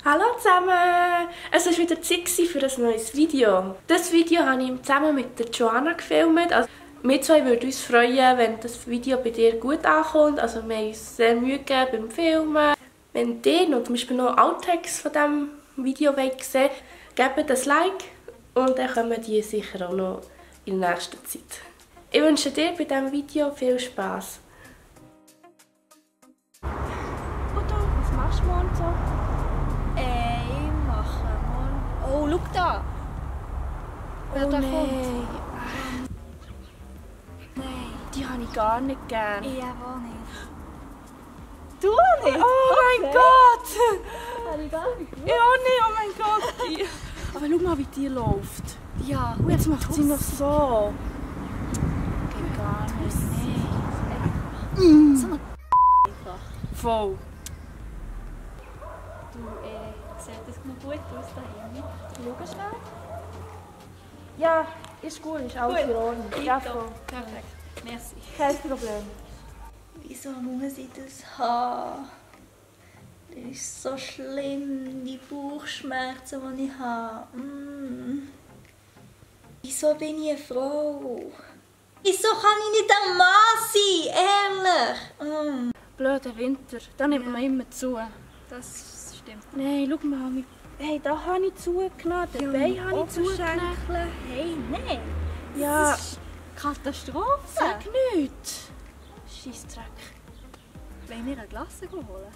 Hallo zusammen! Es war wieder Zeit für ein neues Video. Das Video habe ich zusammen mit der Joanna gefilmt. Also, wir zwei würden uns freuen, wenn das Video bei dir gut ankommt. Also, wir haben uns sehr Mühe gegeben beim Filmen. Wenn ihr noch, zum Beispiel noch Outtakes von diesem Video sehen wollt, gebt ein Like und dann kommen die sicher auch noch in der nächsten Zeit. Ich wünsche dir bei diesem Video viel Spass. Was machst du morgen so? Ich mache morgen... Oh, schau da! Wer da kommt? Nein. Die habe ich gar nicht gern. Ich auch nicht. Du nicht? Oh mein Gott! Habe ich gar nicht. Ja, nicht, oh mein Gott! Aber schau mal, wie die läuft. Ja, Und jetzt macht sie noch so. geht gar nicht. So eine einfach. Voll. Du, sieht das noch gut aus da hinten? Schau schnell. Ja, ist gut, ist alles in Ordnung. Ja, voll. Perfekt. Merci. Kein Problem. Wieso muss ich das haben? Das ist so schlimm, die Bauchschmerzen, die ich habe. Wieso bin ich eine Frau? Wieso kann ich nicht ein Mann sein? Ehrlich? Blöder Winter, da nimmt man immer zu. Das stimmt. Nein, schau mal. Hey, da habe ich zugenommen, den Bein habe ich zugenommen. Hey, nein. Ja, Das ist Katastrophe. sag nichts. Scheissdreck. Wollen wir eine Glasse holen?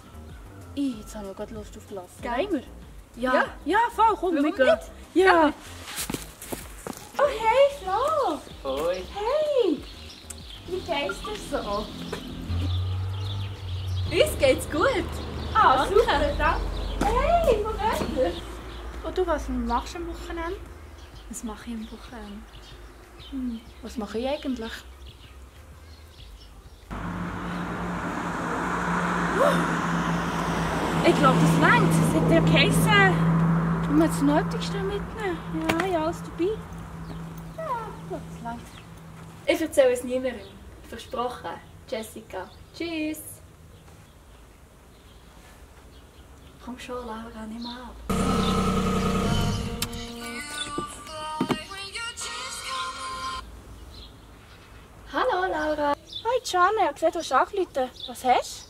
Jetzt haben wir gerade Lust auf Glas. Geil. Wollen wir? Ja. Ja, voll, komm, wir Warum gehen. nicht? Ja. Oh, hey, Flo. Hoi. Hey. Wie geht's dir so? Uns geht's gut. Ah, Danke. super, danke. Hey, wo geht's dir? Und du, was machst du am Wochenende? Was mache ich am Wochenende? Was mache ich eigentlich? Ich glaube, das reicht. Es hat ja geheißen, wir müssen das Nötigste mitnehmen. Ja, ja, alles dabei. Ja, ich glaube, das reicht. Ich erzähle es niemandem. Versprochen. Jessica. Tschüss. Komm schon, Laura, nimm ab. Hallo, Laura. Hi, Gianna, ich habe gesehen, du hast angerufen. Was hast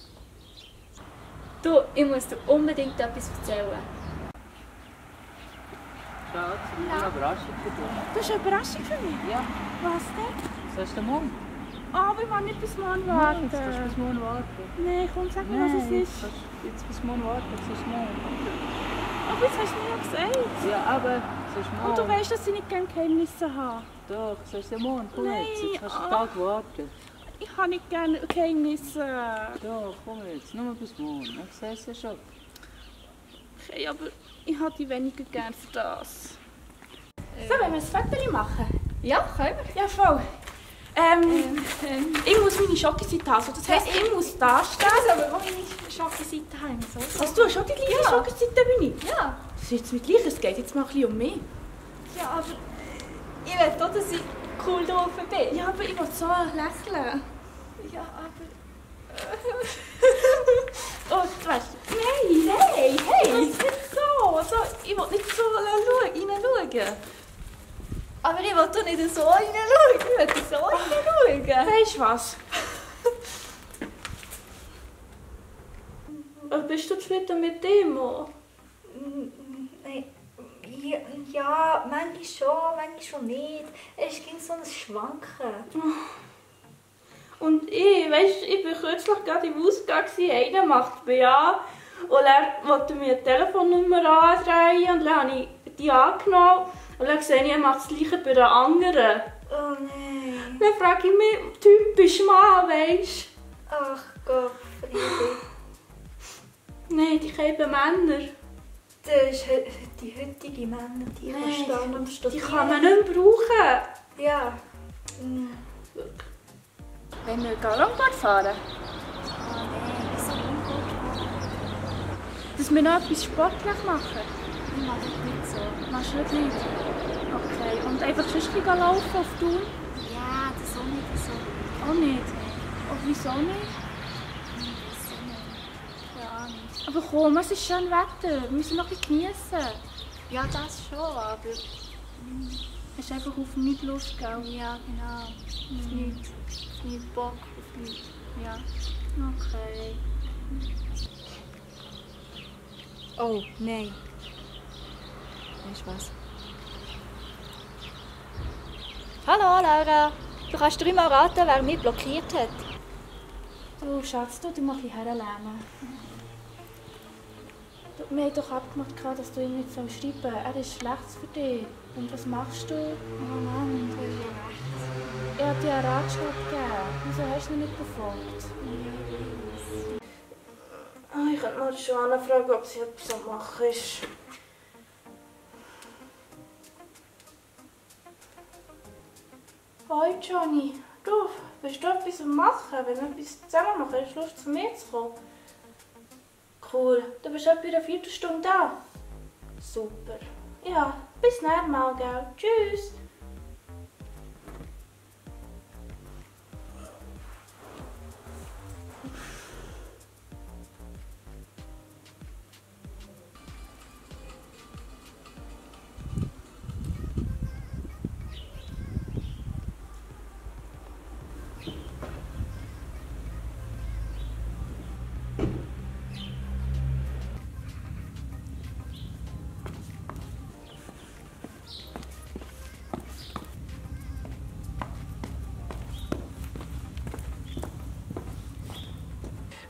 Du, ich muss dir unbedingt etwas erzählen. Schatz, eine Überraschung für dich. du? Das ist eine Überraschung für mich. Ja, Was denn? was hast du morgen? Aber ich will nicht bis morgen Nein, warten. jetzt kannst du bis morgen warten. Nein, komm, sag mir, was es Nein, ist. kannst du jetzt bis morgen warten, es ist morgen. Aber jetzt hast du mir ja gesagt. Ja, aber es ist morgen. Und du weißt, dass ich nicht gerne Geheimnisse habe. Doch, es ist ja morgen. Komm Nein, jetzt kannst du einen Tag warten. Ich habe nicht gerne Geheimnisse. Doch, komm jetzt, nur bis morgen. Ich sehe es ja schon. Okay, aber ich habe die weniger gerne für das. So, wollen wir ein Foto machen? Ja, können wir. Ja, voll. Ich muss meine Schokoseite haben. Also das heisst, ich muss da stehen. Aber wo ich Schokoseite haben so. Also, du hast schon die gleiche Ja. Schokoseite wie ich? Ja. Das ist jetzt mit gleich, es geht jetzt mal ein bisschen um mich. Ja, aber ich will doch, dass ich cool drauf bin. Ja, aber ich will so lächeln. Ja, aber... Oh, du weißt, nein, hey, nicht so. Also, ich will nicht so reinschauen. Aber ich will doch nicht so reinschauen. Ich will so reinschauen. Weißt du was? Bist du zufrieden mit dem? Ja, manchmal schon nicht. Es ging so ein Schwanken. Und ich bin kürzlich gerade im Ausgang, einer macht BA und er wollte mir eine Telefonnummer andrehen und dann habe ich die angenommen und dann sehe ich, er macht das Gleiche bei einer anderen. Oh nein. Dann frage ich mich, typisch Mann, weisst du? Ach Gott, Friede. Nein, die kennen Männer. Das ist die heutige Männer, die verstehen und Die studieren. kann man nicht mehr brauchen. Ja. Wenn wir Longboard fahren, Oh nein, wieso ungut? dass wir noch etwas sportlich machen. Ich mache das nicht so. Machst du nicht? Okay, und einfach sonst laufen auf Tour? Ja, das auch nicht so. Auch nicht. Und wieso nicht? Wieso nicht? Keine Ahnung. Aber komm, es ist schön Wetter. Wir müssen noch ein bisschen geniessen. Ja, das schon, aber... Hast du einfach auf nichts Lust, gell? Ja, genau. Auf nichts. Auf nichts Bock, auf nichts. Ja. Okay. Oh, nein. Weißt du was? Hallo, Laura. Du kannst 3 Mal raten, wer mich blockiert hat. Du, Schatz, du mal ein bisschen herlernen. Wir haben doch abgemacht, dass du ihm nicht schreiben sollst. Er ist schlecht für dich. Und was machst du? Oh Mann, du hast ja recht. Er hat dir einen Ratschlag gegeben. Wieso hast du ihn nicht befolgt? Ich könnte mal Joanna fragen, ob sie etwas am Machen ist. Hoi Johnny, du, willst du etwas machen? Wenn wir etwas zusammen machen, hast du Lust zu mir zu kommen? Cool, du bist etwa in einer Viertelstunde da. Super. Ja, bis nächstes Mal, gell? Tschüss.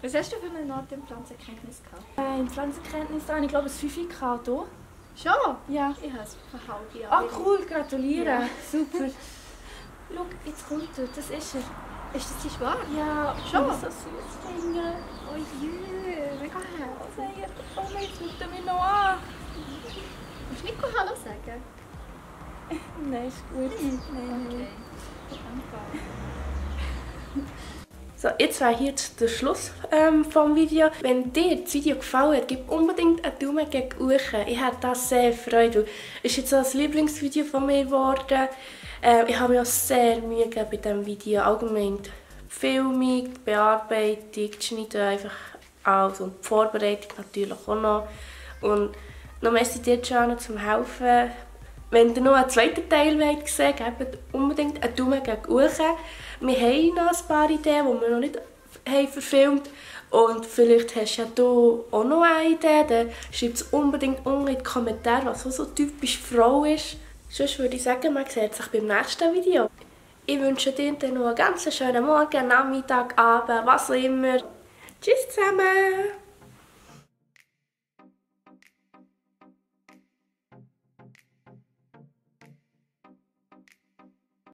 Was hast du für eine Note in Pflanzenkenntnis gehabt? In Pflanzenkenntnis habe ich glaube ich ein 5 gehabt. Du? Schon? Ja. Ich habe es verhalten. Ah, cool, gratuliere. Ja. Super. Schau, jetzt kommt er, das ist er. Ist das die Schwarz? Ja, schon. So süß finden. Oh je, mega herzig. Oh nein, jetzt schaut er mich noch an. Musst du nicht Hallo sagen? Nein, ist gut. Nein. Okay. Danke. So, jetzt wäre hier der Schluss vom Video. Wenn dir das Video gefallen hat, gib unbedingt einen Daumen gegen oben. Ich hätte das sehr gefreut. Es ist jetzt so ein Lieblingsvideo von mir geworden. Ich habe mir auch sehr Mühe gegeben bei diesem Video. Allgemein die Filmung, die Bearbeitung, die Schneiden, einfach alles. Und die Vorbereitung natürlich auch noch. Und noch merci dir, Joanna, zum Helfen. Wenn ihr noch einen zweiten Teil sehen wollt, gebt unbedingt einen Daumen gegen oben. Wir haben noch ein paar Ideen, die wir noch nicht verfilmt haben. Und vielleicht hast ja du auch noch eine Idee. Dann schreibt es unbedingt unten in die Kommentare, was so typisch Frau ist. Sonst würde ich sagen, man sieht sich beim nächsten Video. Ich wünsche dir dann noch einen ganz schönen Morgen, Nachmittag, Abend, was auch immer. Tschüss zusammen!